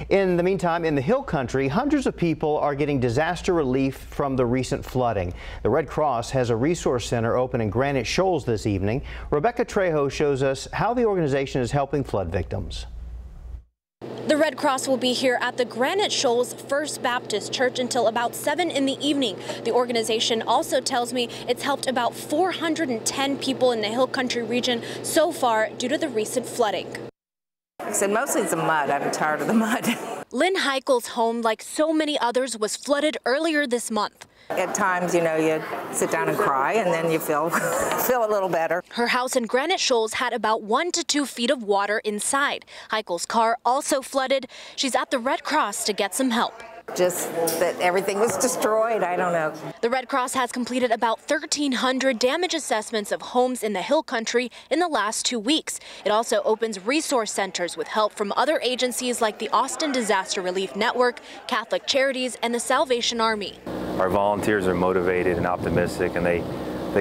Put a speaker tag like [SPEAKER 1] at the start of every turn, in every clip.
[SPEAKER 1] In the meantime, in the Hill Country, hundreds of people are getting disaster relief from the recent flooding. The Red Cross has a resource center open in Granite Shoals this evening. Rebeca Trejo shows us how the organization is helping flood victims.
[SPEAKER 2] The Red Cross will be here at the Granite Shoals First Baptist Church until about 7 in the evening. The organization also tells me it's helped about 410 people in the Hill Country region so far due to the recent flooding.
[SPEAKER 3] I said mostly it's the mud. I'm tired of the mud.
[SPEAKER 2] Lynn Heichel's home, like so many others, was flooded earlier this month.
[SPEAKER 3] At times, you know, you sit down and cry, and then you feel a little better.
[SPEAKER 2] Her house in Granite Shoals had about 1 to 2 feet of water inside. Heichel's car also flooded. She's at the Red Cross to get some help.
[SPEAKER 3] Just that everything was destroyed. I don't know.
[SPEAKER 2] The Red Cross has completed about 1,300 damage assessments of homes in the Hill Country in the last 2 weeks. It also opens resource centers with help from other agencies like the Austin Disaster Relief Network, Catholic Charities, and the Salvation Army.
[SPEAKER 4] Our volunteers are motivated and optimistic, and they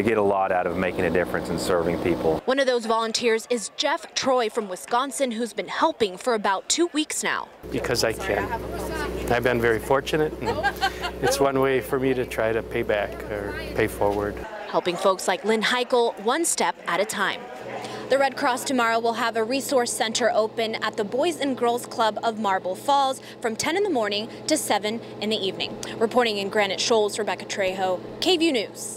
[SPEAKER 4] get a lot out of making a difference and serving people.
[SPEAKER 2] One of those volunteers is Jeff Troy from Wisconsin, who's been helping for about 2 weeks now.
[SPEAKER 5] Because I can. I've been very fortunate, and it's one way for me to try to pay back or pay forward.
[SPEAKER 2] Helping folks like Lynn Heichel one step at a time. The Red Cross tomorrow will have a resource center open at the Boys and Girls Club of Marble Falls from 10 in the morning to 7 in the evening. Reporting in Granite Shoals, Rebeca Trejo, KVUE News.